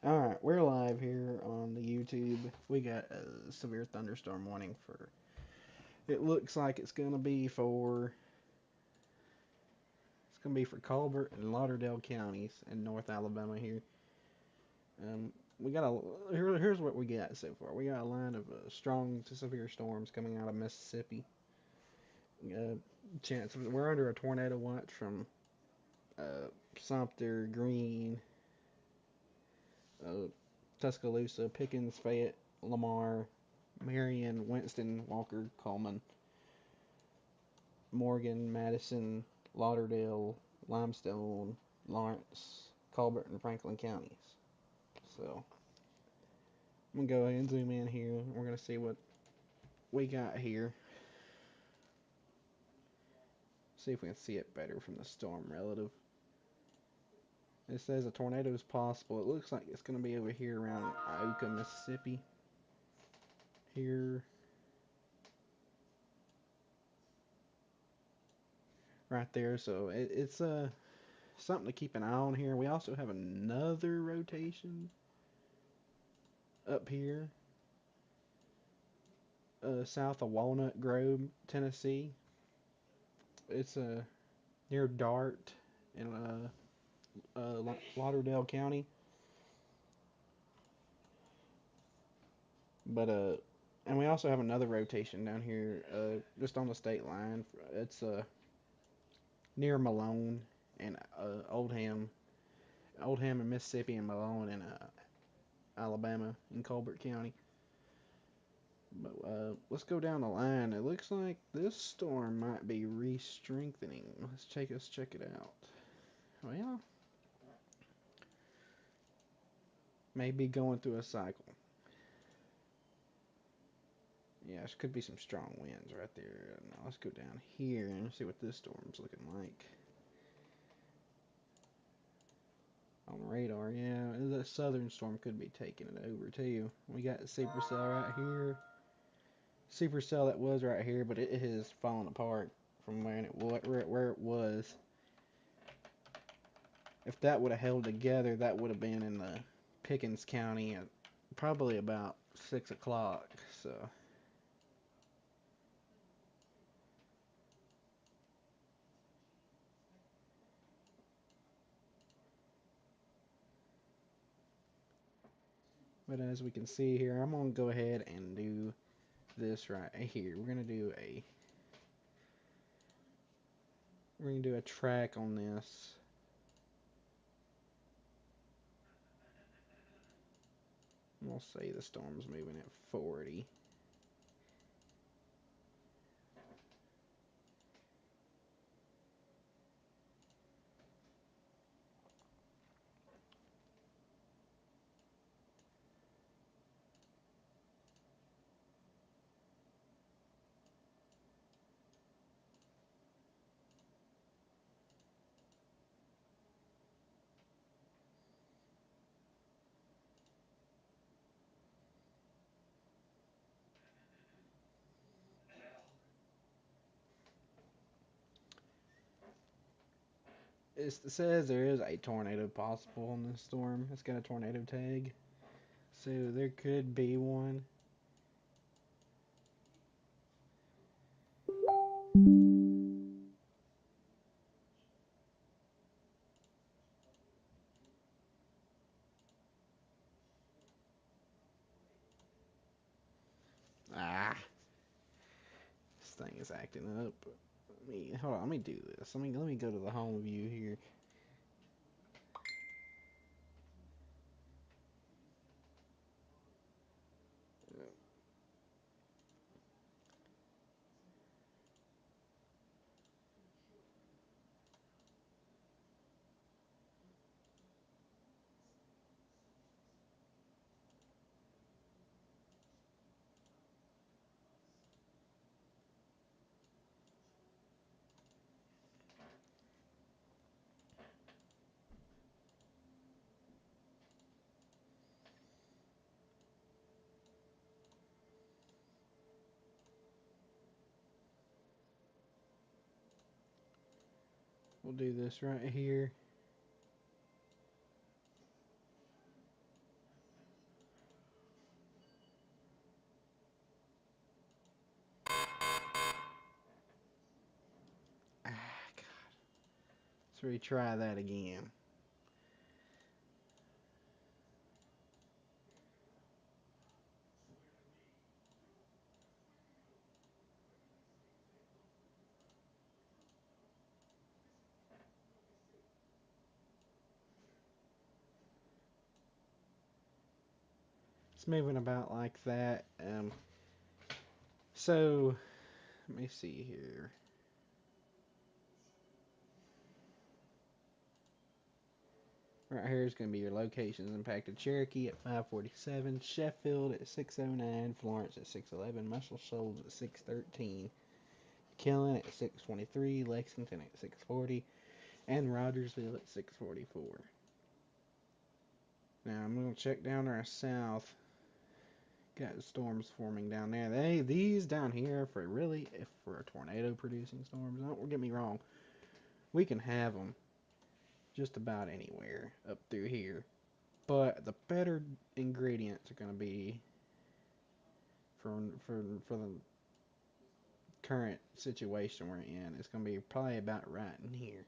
Alright, we're live here on the YouTube. We got a severe thunderstorm warning for. It looks like it's gonna be for Colbert and Lauderdale counties in North Alabama here. We got here's what we got so far. We got a line of strong to severe storms coming out of Mississippi. Uh, we're under a tornado watch from Sumter, Greene, uh, Tuscaloosa, Pickens, Fayette, Lamar, Marion, Winston, Walker, Coleman, Morgan, Madison, Lauderdale, Limestone, Lawrence, Colbert, and Franklin counties. So I'm gonna go ahead and zoom in here. We're gonna see what we got here. See if we can see it better from the storm relative. It says a tornado is possible. It looks like it's gonna be over here around Iuka, Mississippi. Here, right there. So it's something to keep an eye on here. We also have another rotation up here, south of Walnut Grove, Tennessee. It's near Dart in Lauderdale County. But and we also have another rotation down here, just on the state line. It's near Malone and Oldham in Mississippi, and Malone in Alabama in Colbert County. But let's go down the line. It looks like this storm might be re-strengthening. Let's check it out. Well, maybe going through a cycle. Yeah, there could be some strong winds right there. Now let's go down here and see what this storm's looking like. On the radar, yeah, the southern storm could be taking it over too. We got the supercell right here. Supercell that was right here, but it has fallen apart from where it was. If that would have held together, that would have been in the Pickens County at probably about 6 o'clock. So but as we can see here, I'm gonna go ahead and do this right here. We're gonna do a track on this. We'll say the storm's moving at 40. It says there is a tornado possible in this storm. It's got a tornado tag, so there could be one. Ah, this thing is acting up. Hold on. Let me do this. Let me go to the home view here. We'll do this right here. So we try that again. It's moving about like that. So let me see here. Right here is going to be your locations impacted. Cherokee at 547, Sheffield at 609, Florence at 611, Muscle Shoals at 613, Killen at 623, Lexington at 640, and Rogersville at 644. Now I'm going to check down our south. Got storms forming down there. These down here for really, if for a tornado producing storms, don't get me wrong, we can have them just about anywhere up through here. But the better ingredients are going to be for the current situation we're in. It's going to be probably about right in here,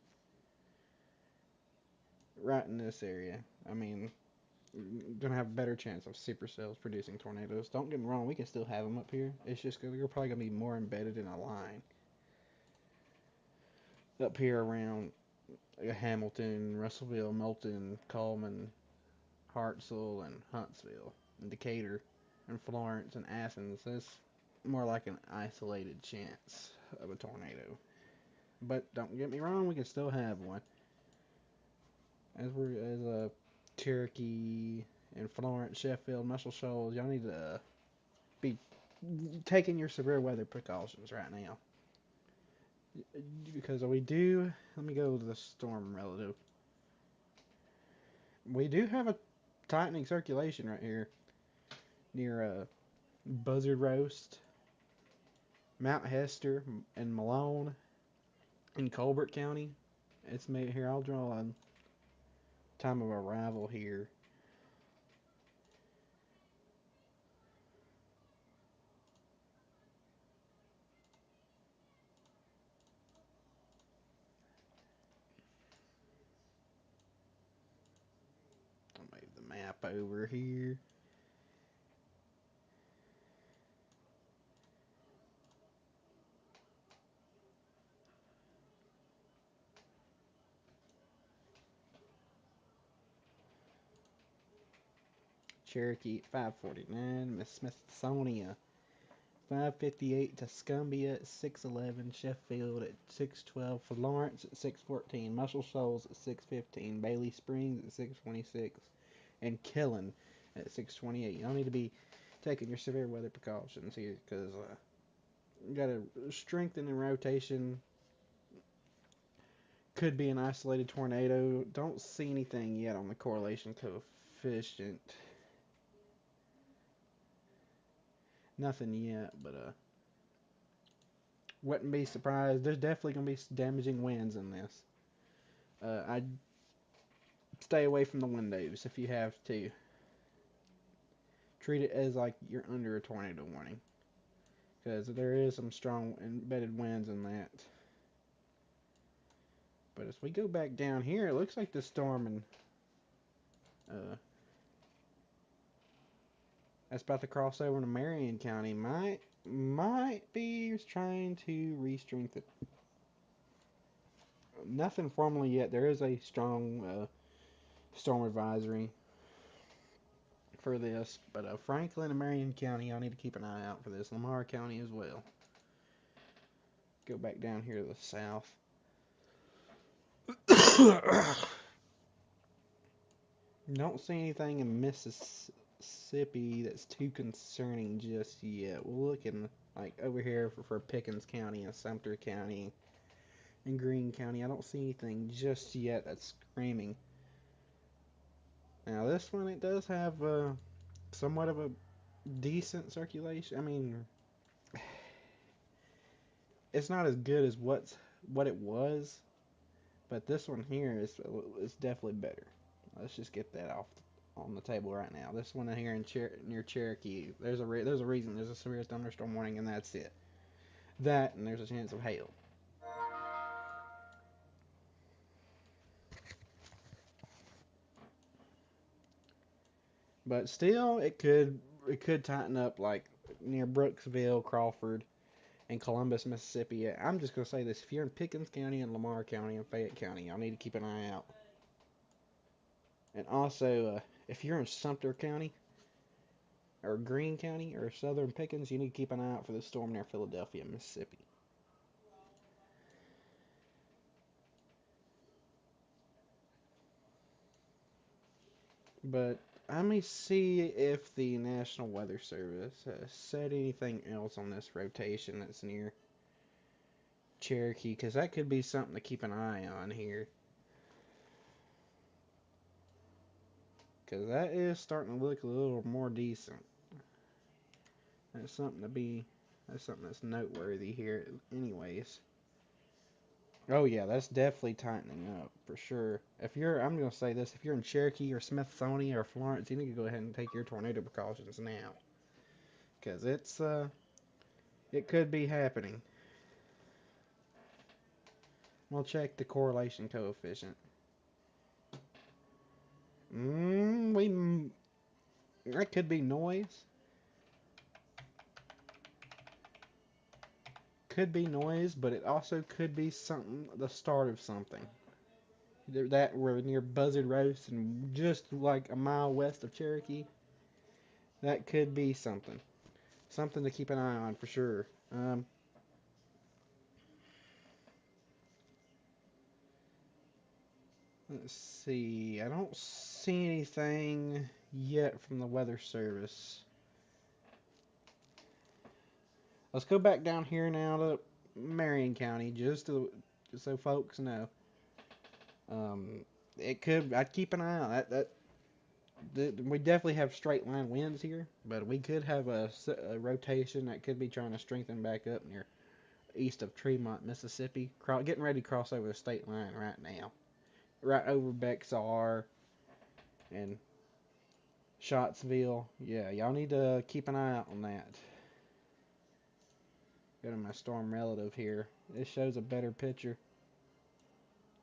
right in this area. I mean, gonna have a better chance of supercells producing tornadoes. Don't get me wrong, we can still have them up here. It's just you're probably gonna be more embedded in a line up here around Hamilton, Russellville, Moulton, Coleman, Hartselle, and Huntsville, and Decatur, and Florence, and Athens. That's more like an isolated chance of a tornado. But don't get me wrong, we can still have one. As a Cherokee and Florence, Sheffield, Muscle Shoals, y'all need to be taking your severe weather precautions right now. Because we do, let me go to the storm relative. We do have a tightening circulation right here near Buzzard Roast, Mount Hester, and Malone in Colbert County. It's made here. I'll draw a time of arrival here. I'll move the map over here. Cherokee at 549, Miss Smithsonia 558, Tuscumbia at 611, Sheffield at 612, Florence at 614, Muscle Shoals at 615, Bailey Springs at 626, and Killen at 628. You don't need to be taking your severe weather precautions here because you got a strengthening rotation. Could be an isolated tornado. Don't see anything yet on the correlation coefficient. Nothing yet, but wouldn't be surprised. There's definitely gonna be damaging winds in this. I'd stay away from the windows if you have to. Treat it as like you're under a tornado warning, because there is some strong embedded winds in that. But as we go back down here, it looks like the storm and uh, that's about to cross over into Marion County might be trying to re-strengthen. Nothing formally yet. There is a strong storm advisory for this, but Franklin and Marion County, I need to keep an eye out for this. Lamar County as well. Go back down here to the south. Don't see anything in Mississippi that's too concerning just yet. We're looking like over here for Pickens County and Sumter County and Greene County. I don't see anything just yet that's screaming. Now this one, it does have somewhat of a decent circulation. I mean, it's not as good as what it was, but this one here is definitely better. Let's just get that off on the table right now. This one here near Cherokee, there's a reason there's a severe thunderstorm warning, and that's it. That and there's a chance of hail. But still, it could tighten up like near Brooksville, Crawford, and Columbus, Mississippi. I'm just gonna say this: if you're in Pickens County and Lamar County and Fayette County, y'all need to keep an eye out. And also, if you're in Sumter County or Greene County or Southern Pickens, you need to keep an eye out for the storm near Philadelphia, Mississippi. But let me see if the National Weather Service has said anything else on this rotation that's near Cherokee, because that could be something to keep an eye on here. Because that is starting to look a little more decent. That's something to be. That's something that's noteworthy here, anyways. Oh yeah, that's definitely tightening up for sure. If you're, I'm gonna say this: if you're in Cherokee or Smithsonian or Florence, you need to go ahead and take your tornado precautions now, because it could be happening. We'll check the correlation coefficient. We that could be noise. Could be noise, but it also could be something, the start of something. That we're near Buzzard Roast and just like a mile west of Cherokee. That could be something. Something to keep an eye on for sure. Let's see. I don't see anything yet from the Weather Service. Let's go back down here now to Marion County, just so folks know. Um, it could. I'd keep an eye on we definitely have straight line winds here, but we could have a rotation that could be trying to strengthen back up near east of Tremont, Mississippi, getting ready to cross over the state line right now, right over Bexar and Scottsville. Yeah, y'all need to keep an eye out on that. Go to my storm relative here. It shows a better picture.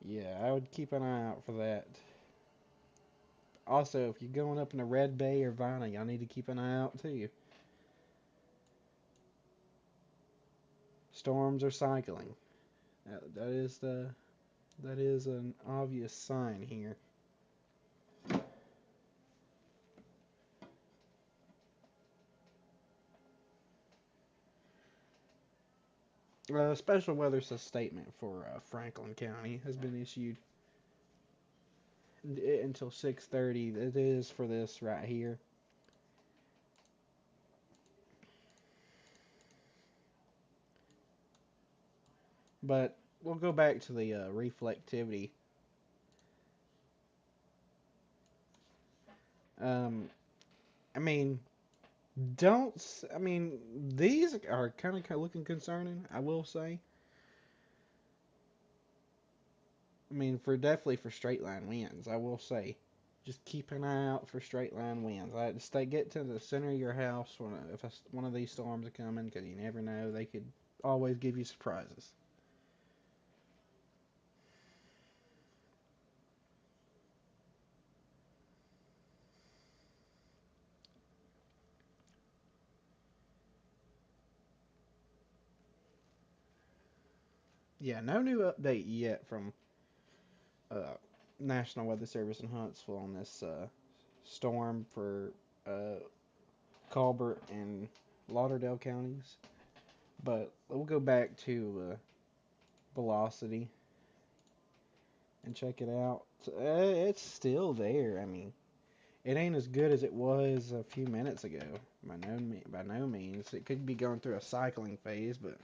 Yeah, I would keep an eye out for that. Also, if you're going up in the Red Bay or Vina, y'all need to keep an eye out too. Storms are cycling. That is an obvious sign here. A special weather statement for Franklin County has been issued until 6:30. It is for this right here. But we'll go back to the reflectivity. Um, I mean, don't. I mean, these are kind of looking concerning. I will say. I mean, for definitely for straight line winds, I will say. Just keep an eye out for straight line winds. I stay get to the center of your house if one of these storms are coming, because you never know. They could always give you surprises. Yeah, no new update yet from uh, National Weather Service in Huntsville on this storm for uh, Colbert and Lauderdale counties. But we'll go back to velocity and check it out. It's still there. I mean, it ain't as good as it was a few minutes ago. By no means. It could be going through a cycling phase, but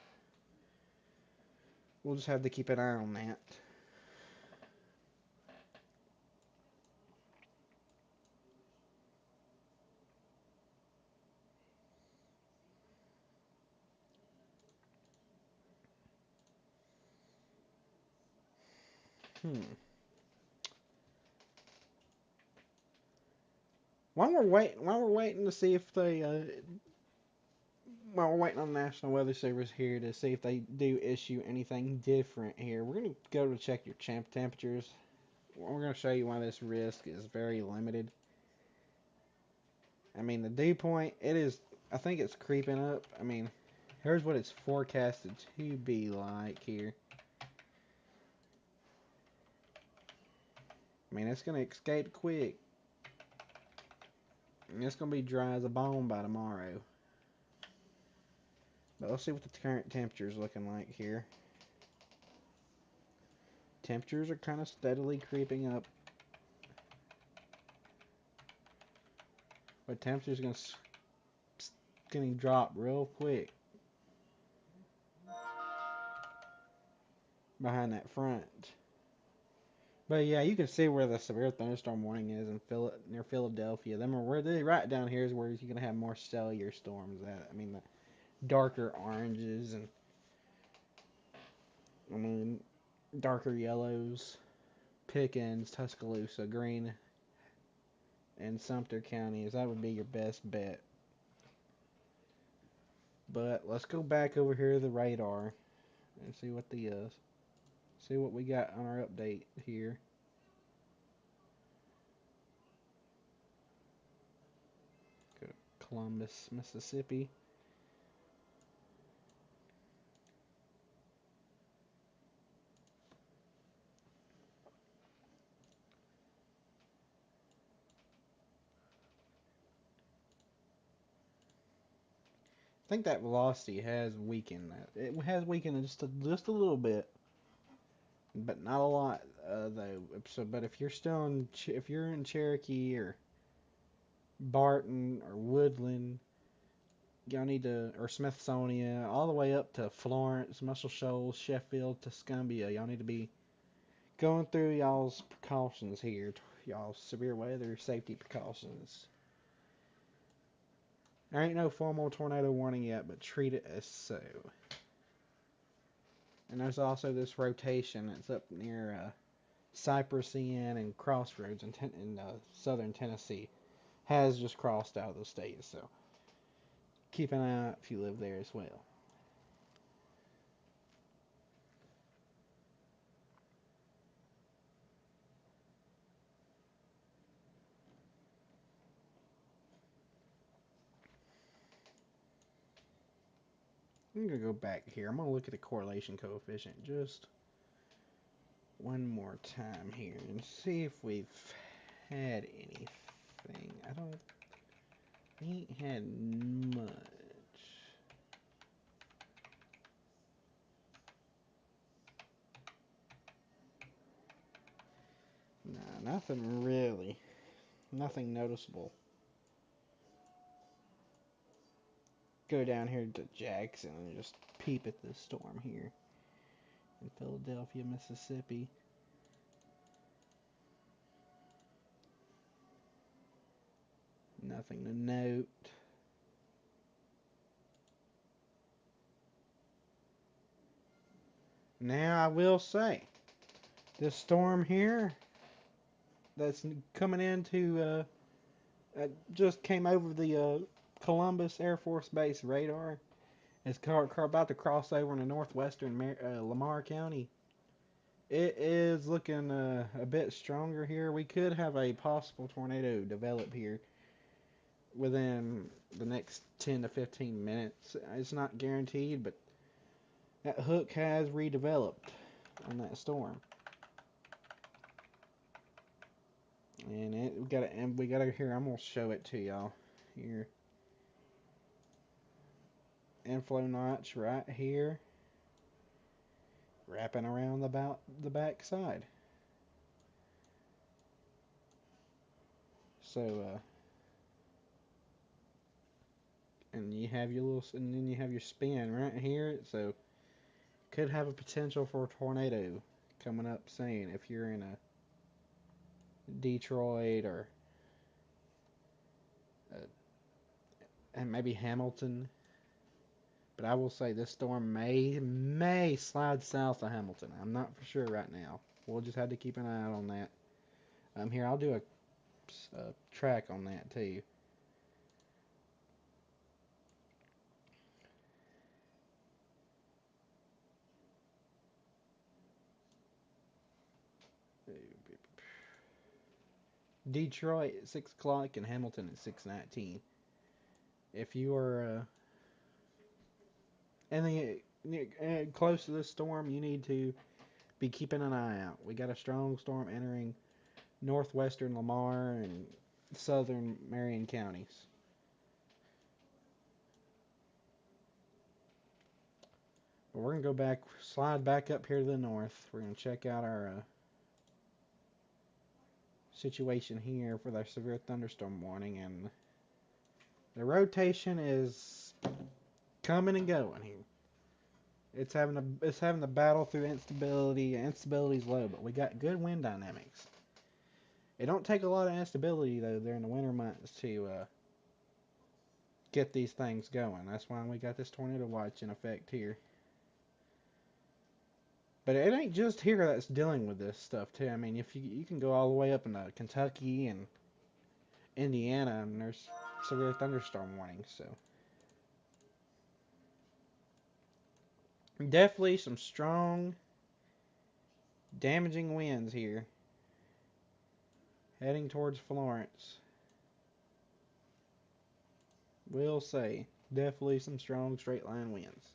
we'll just have to keep an eye on that. Hmm. While we're waiting to see if they, while we're waiting on the National Weather Service here to see if they do issue anything different here, we're gonna go to check your temperatures. We're gonna show you why this risk is very limited. I mean, the dew point, it is, I think it's creeping up. I mean, here's what it's forecasted to be like here. I mean, it's going to escape quick. And it's going to be dry as a bone by tomorrow. But let's see what the current temperature is looking like here. Temperatures are kind of steadily creeping up. But temperature's going to drop real quick behind that front. But yeah, you can see where the severe thunderstorm warning is in near Philadelphia. Them are where they right down here is where you're gonna have more cellular storms at. I mean the darker oranges and I mean darker yellows, Pickens, Tuscaloosa, Green, and Sumter counties. That would be your best bet. But let's go back over here to the radar and see what we got on our update here. Go to Columbus, Mississippi. I think that velocity has weakened. It has weakened just a little bit, but not a lot though. So, but if you're still if you're in Cherokee or Barton or Woodland, y'all need to or Smithsonian, all the way up to Florence, Muscle Shoals, Sheffield, Tuscumbia. Y'all need to be going through y'all's precautions here, y'all's severe weather safety precautions. There ain't no formal tornado warning yet, but treat it as so. And there's also this rotation that's up near Cypress Inn and Crossroads in southern Tennessee has just crossed out of the state, so keep an eye out if you live there as well. I'm gonna go back here. I'm gonna look at the correlation coefficient just one more time here and see if we've had anything. We ain't had much. Nah, nothing really. Nothing noticeable. Go down here to Jackson and just peep at this storm here in Philadelphia, Mississippi. Nothing to note. Now I will say, this storm here that's coming into just came over the Columbus Air Force Base radar. It's about to cross over into northwestern Lamar County. It is looking a bit stronger here. We could have a possible tornado develop here within the next 10 to 15 minutes. It's not guaranteed, but that hook has redeveloped on that storm. And we gotta here. I'm gonna show it to y'all here. Inflow notch right here, wrapping around the back side. So and you have your little, and then you have your spin right here. So could have a potential for a tornado coming up soon if you're in a Detroit or and maybe Hamilton. But I will say this storm may slide south of Hamilton. I'm not for sure right now. We'll just have to keep an eye out on that. Here I'll do a track on that too. Detroit at 6 o'clock and Hamilton at 6:19. If you are anything close to this storm, you need to be keeping an eye out. We got a strong storm entering northwestern Lamar and southern Marion counties. But we're gonna go back, slide back up here to the north. We're gonna check out our situation here for the severe thunderstorm warning, and the rotation is coming and going here. It's having a battle through instability. Instability's low, but we got good wind dynamics. It don't take a lot of instability though during the winter months to get these things going. That's why we got this tornado watch in effect here. But it ain't just here that's dealing with this stuff too. I mean, if you can go all the way up into Kentucky and Indiana, and there's severe thunderstorm warnings. So definitely some strong, damaging winds here, heading towards Florence. We'll say definitely some strong straight line winds,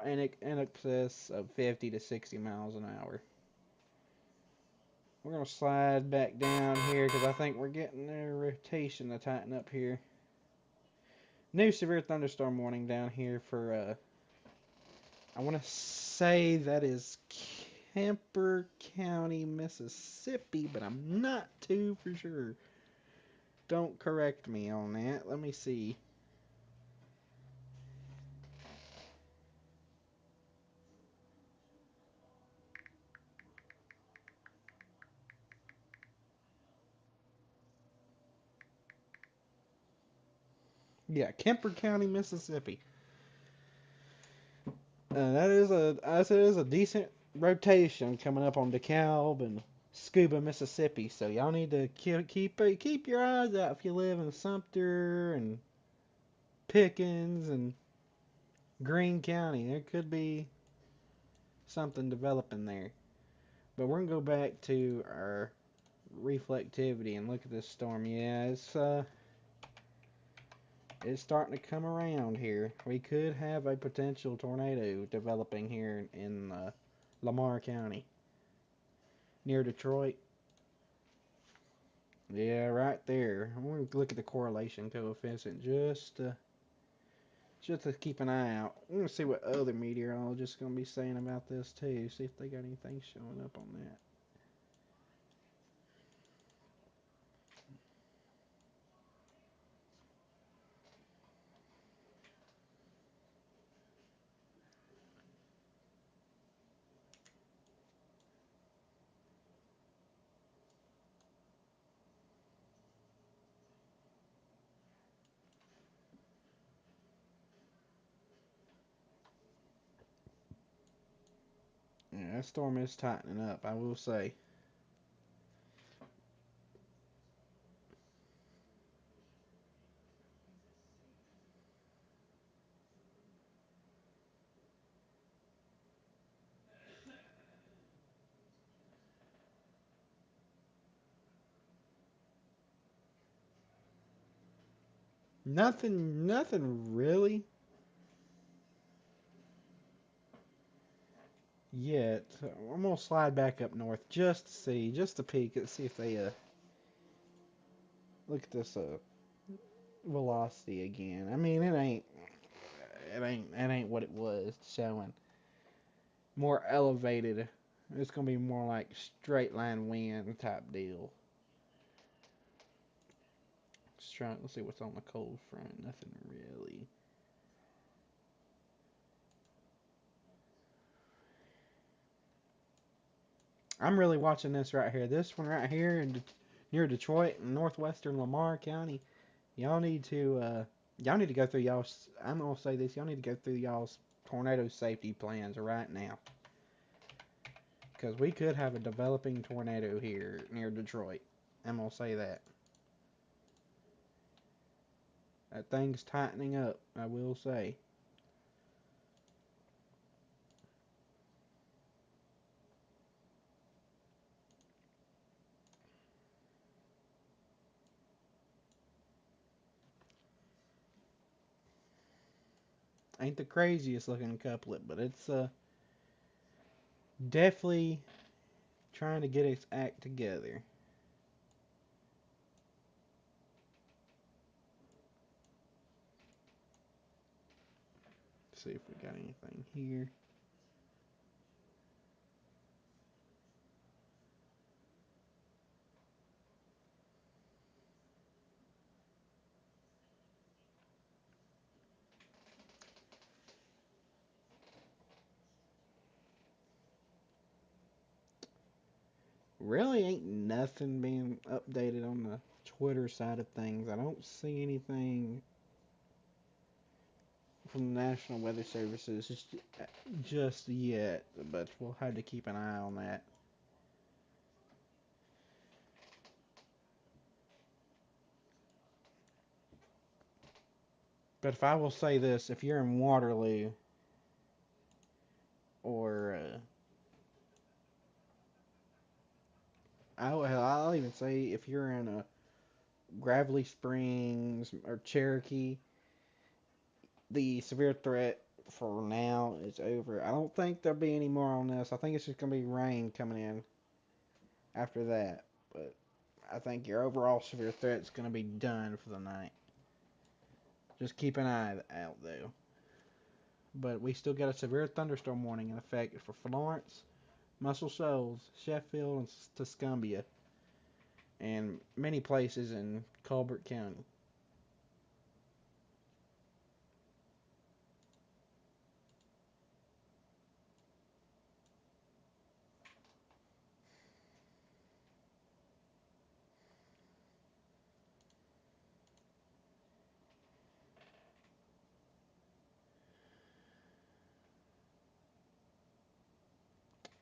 in excess of 50 to 60 miles an hour. We're gonna slide back down here because I think we're getting the rotation to tighten up here. New severe thunderstorm warning down here for I want to say that is Kemper County, Mississippi, but I'm not too for sure. Don't correct me on that. Let me see. Yeah, Kemper County, Mississippi. That is a decent rotation coming up on DeKalb and Scuba, Mississippi. So y'all need to keep your eyes out if you live in Sumter and Pickens and Greene County. There could be something developing there. But we're gonna go back to our reflectivity and look at this storm. Yeah, it's starting to come around here. We could have a potential tornado developing here in Lamar County near Detroit. Yeah, right there. I'm gonna look at the correlation coefficient just to keep an eye out. I'm gonna see what other meteorologists gonna be saying about this too. See if they got anything showing up on that. Yeah, that storm is tightening up, I will say. Nothing really yet. I'm gonna slide back up north just to see, just to peek and see if they look at this velocity again. I mean, it ain't what it was showing. More elevated. It's gonna be more like straight line wind type deal. Let's see what's on the cold front. Nothing really. I'm really watching this right here. This one right here near Detroit in northwestern Lamar County. Y'all need to go through y'all's. I'm gonna say this. Y'all need to go through y'all's tornado safety plans right now, because we could have a developing tornado here near Detroit. I'm gonna say that. That thing's tightening up. I will say. Ain't the craziest looking couplet, but it's definitely trying to get its act together. See if we got anything here. Really ain't nothing being updated on the Twitter side of things. I don't see anything from the National Weather Services just yet, but we'll have to keep an eye on that. But if I will say this, if you're in Waterloo or I'll even say if you're in a Gravelly Springs or Cherokee, the severe threat for now is over. I don't think there'll be any more on this. I think it's just gonna be rain coming in after that. But I think your overall severe threat is gonna be done for the night. Just keep an eye out though. But we still got a severe thunderstorm warning in effect for Florence, Muscle Shoals, Sheffield, and Tuscumbia, and many places in Colbert County.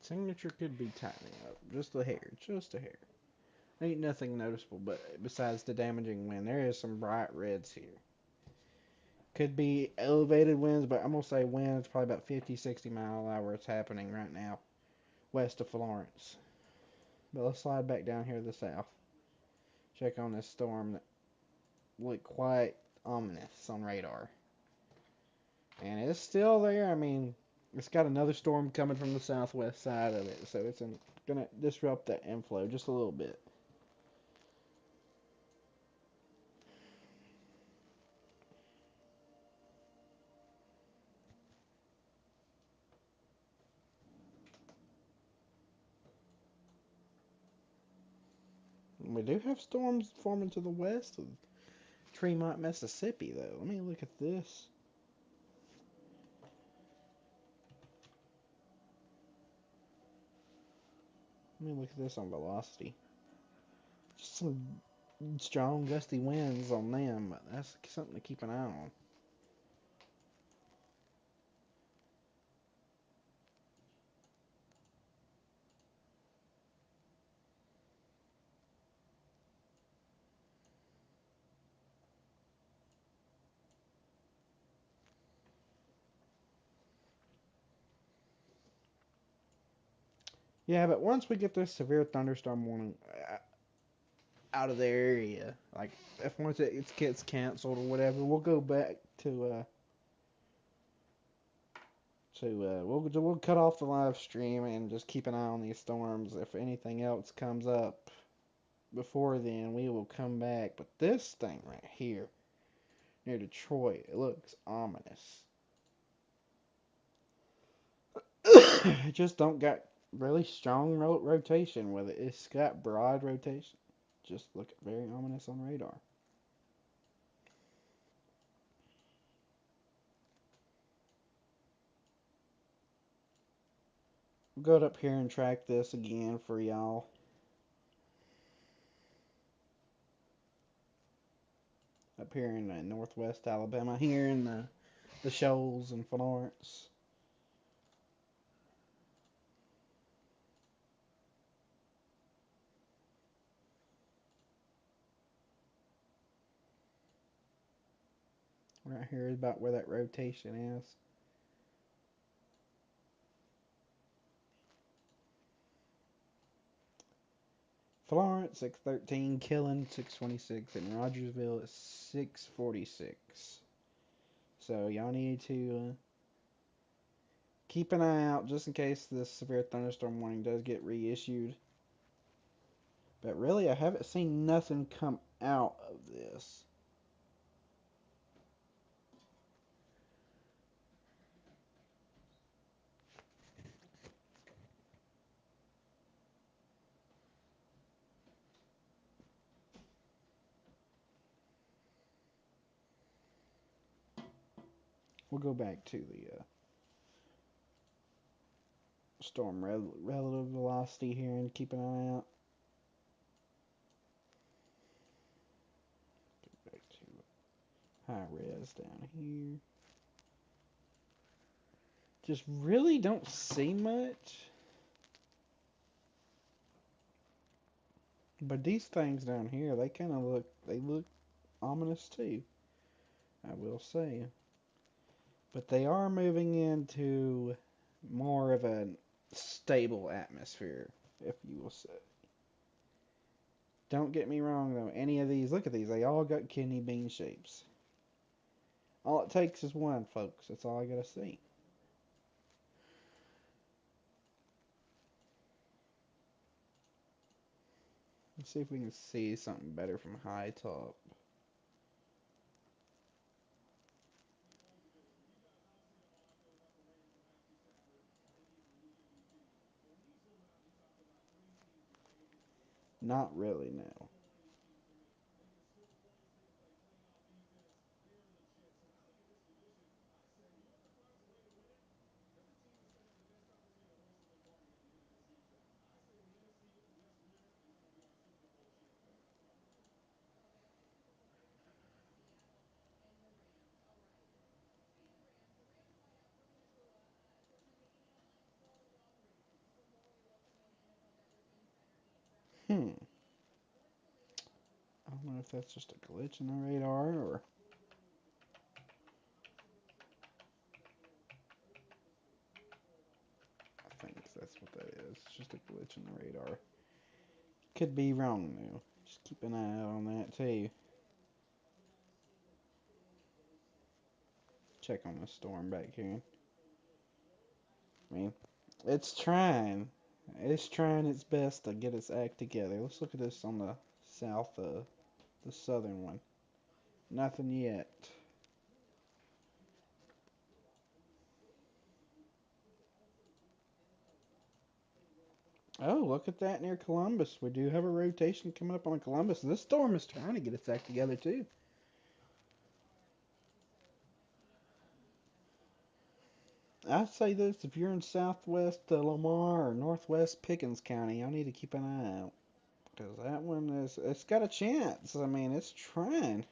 Signature could be tightening up just a hair, just a hair. Ain't nothing noticeable, but besides the damaging wind, there is some bright reds here. Could be elevated winds, but I'm gonna say winds probably about 50, 60 mile an hour. It's happening right now west of Florence. But let's slide back down here to the south. Check on this storm that looked quite ominous on radar, and it's still there. I mean, it's got another storm coming from the southwest side of it, so it's gonna disrupt that inflow just a little bit. We do have storms forming to the west of Tremont, Mississippi, though. Let me look at this. Let me look at this on velocity. Just some strong gusty winds on them, but that's something to keep an eye on. Yeah, but once we get this severe thunderstorm warning out of the area, like if once it gets canceled or whatever, we'll go back to we'll cut off the live stream and just keep an eye on these storms. If anything else comes up before then, we will come back. But this thing right here near Detroit, it looks ominous. It just don't got really strong rotation with it. It's got broad rotation. Just look very ominous on radar. We'll go up here and track this again for y'all. Up here in northwest Alabama, here in the Shoals and Florence. Right here is about where that rotation is. Florence 613, Killen 626, and Rogersville is 646. So y'all need to keep an eye out just in case this severe thunderstorm warning does get reissued. But really, I haven't seen nothing come out of this. We'll go back to the storm relative velocity here and keep an eye out. Go back to high res down here. Just really don't see much. But these things down here, they kind of look ominous too, I will say. But they are moving into more of a stable atmosphere, if you will say. Don't get me wrong though, any of these, look at these, they all got kidney bean shapes. All it takes is one, folks. That's all I gotta see. Let's see if we can see something better from high top. Not really, no. Hmm. I don't know if that's just a glitch in the radar or I think that's what that is. It's just a glitch in the radar. Could be wrong though. Just keep an eye out on that too. Check on the storm back here. I mean, it's trying. It's trying its best to get its act together. Let's look at this on the south, the southern one. Nothing yet. Oh, look at that near Columbus. We do have a rotation coming up on Columbus. This storm is trying to get its act together too. I'd say this: if you're in southwest Lamar or northwest Pickens County, I need to keep an eye out because that one it's got a chance. I mean, it's trying.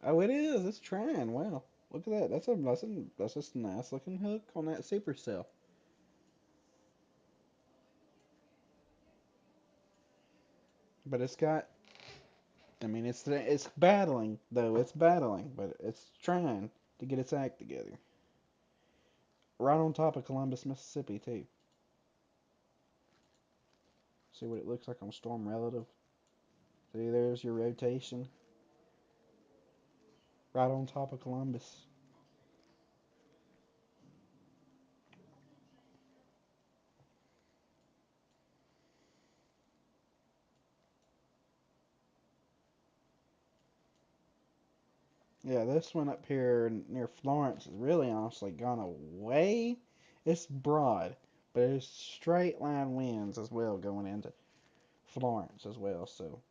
Oh, it is. It's trying. Wow, look at that. That's just a nice looking hook on that supercell. But it's got. I mean, it's battling though. It's battling, but it's trying to get its act together. Right on top of Columbus, Mississippi, too. See what it looks like on storm relative. See, there's your rotation. Right on top of Columbus. Yeah, this one up here near Florence is really honestly gone away. It's broad, but there's straight line winds as well going into Florence as well. So,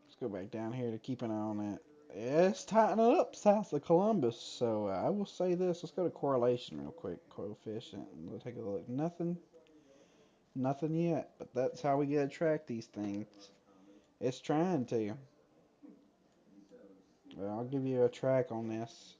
Let's go back down here to keep an eye on that. Yeah, it's tightening up south of Columbus, so I will say this. Let's go to correlation real quick. Coefficient. We'll take a look. Nothing yet, but that's how we get to track these things. It's trying to. Well, I'll give you a track on this.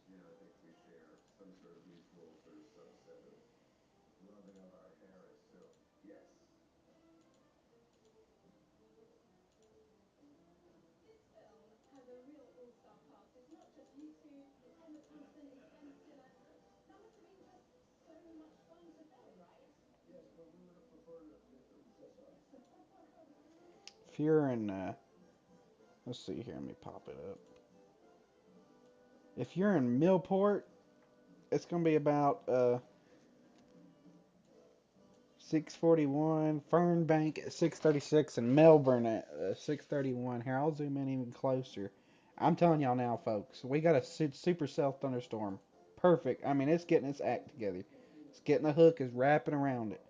If you're in, let's see here, let me pop it up. If you're in Millport, it's gonna be about 6:41. Fernbank at 6:36, and Melbourne at 6:31. Here, I'll zoom in even closer. I'm telling y'all now, folks, we got a super cell thunderstorm. Perfect. I mean, it's getting its act together. It's getting the hook, is wrapping around it.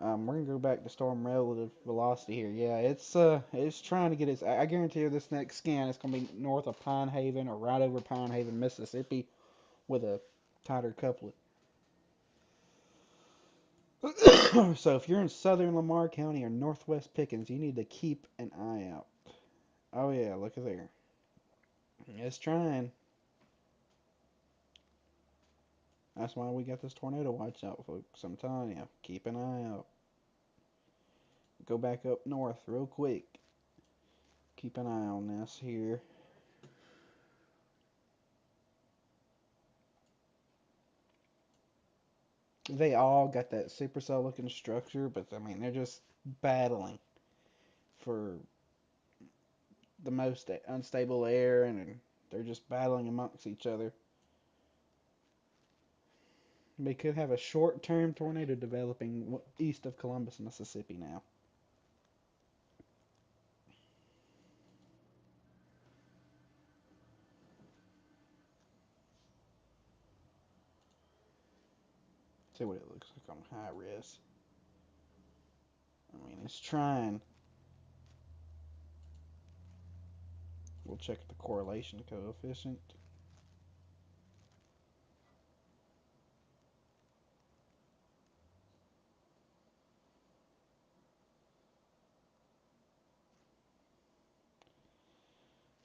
We're gonna go back to storm relative velocity here. Yeah, it's trying to get its. I guarantee you, this next scan is gonna be north of Pine Haven or right over Pine Haven, Mississippi, with a tighter couplet. So if you're in southern Lamar County or northwest Pickens, you need to keep an eye out. Oh yeah, look at there. It's trying. That's why we got this tornado watch out, folks. I'm telling you, keep an eye out. Go back up north real quick. Keep an eye on this here. They all got that supercell looking structure, but I mean, they're just battling for the most unstable air, and they're just battling amongst each other. We could have a short term tornado developing east of Columbus, Mississippi now. See what it looks like on high res. I mean, it's trying. We'll check the correlation coefficient.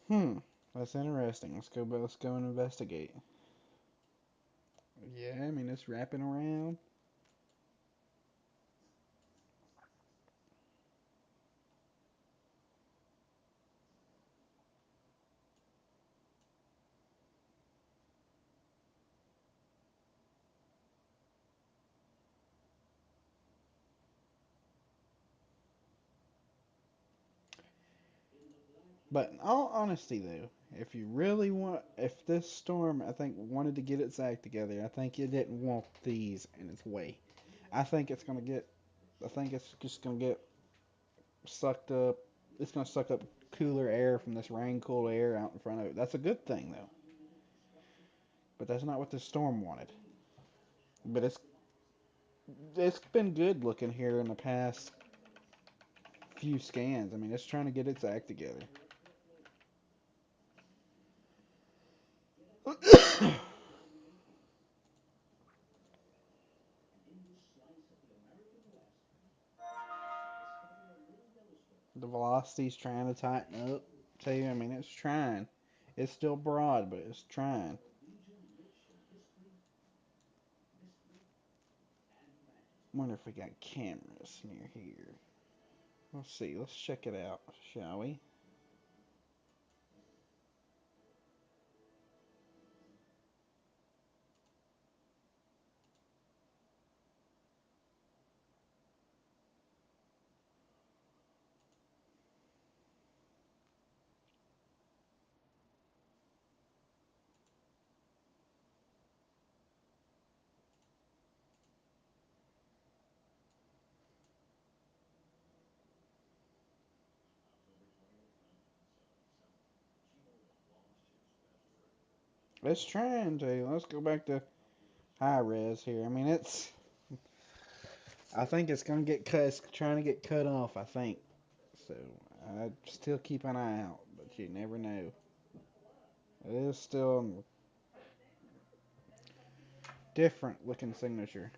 Hmm, that's interesting. Let's go and investigate. Yeah, I mean it's wrapping around. But in all honesty, though, if you really want, if this storm, I think, wanted to get its act together, I think it didn't want these in its way. I think it's gonna get. I think it's just gonna get sucked up. It's gonna suck up cooler air from this rain cool air out in front of it. That's a good thing, though. But that's not what the storm wanted. But it's been good looking here in the past few scans. I mean, it's trying to get its act together. The velocity's trying to tighten up too. I mean, it's trying. It's still broad, but it's trying. Wonder if we got cameras near here. Let's see. Let's check it out, shall we? It's trying to. Let's go back to high res here. I mean, it's. I think it's gonna get cut. It's trying to get cut off. I think. So I still keep an eye out, but you never know. It is still different looking signature.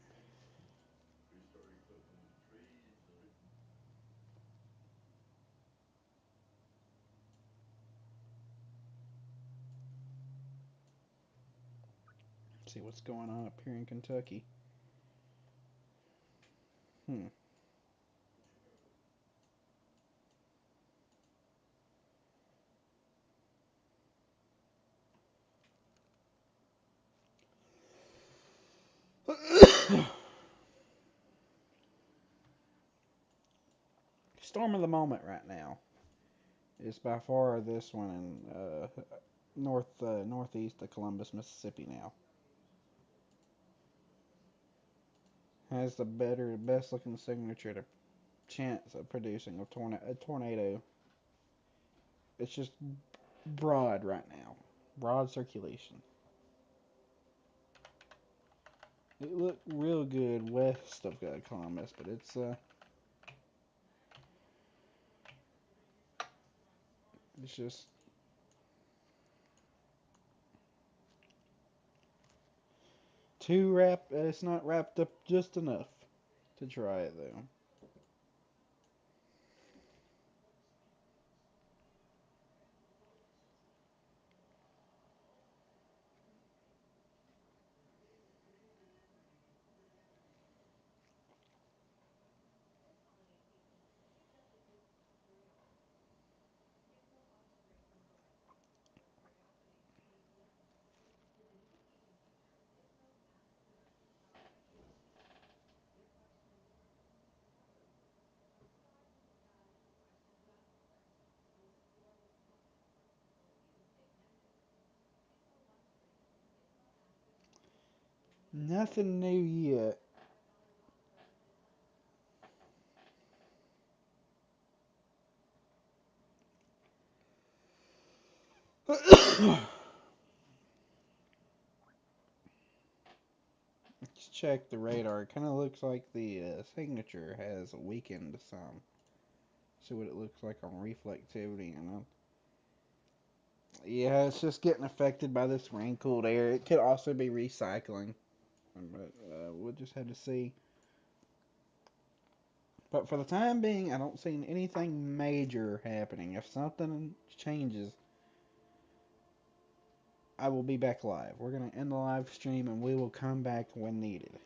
Let's see what's going on up here in Kentucky. Hmm. Storm of the moment right now is by far this one in northeast of Columbus, Mississippi. Now has the best looking signature to chance of producing a tornado. It's just broad right now, broad circulation. It looked real good west of Columbus, but it's just too wrapped. It's not wrapped up just enough to try it though. Nothing new yet. Let's check the radar. It kind of looks like the signature has weakened some. See what it looks like on reflectivity, yeah, it's just getting affected by this rain cooled air. It could also be recycling, but we'll just have to see. But for the time being, I don't see anything major happening. If something changes, I will be back live. We're gonna end the live stream and we will come back when needed.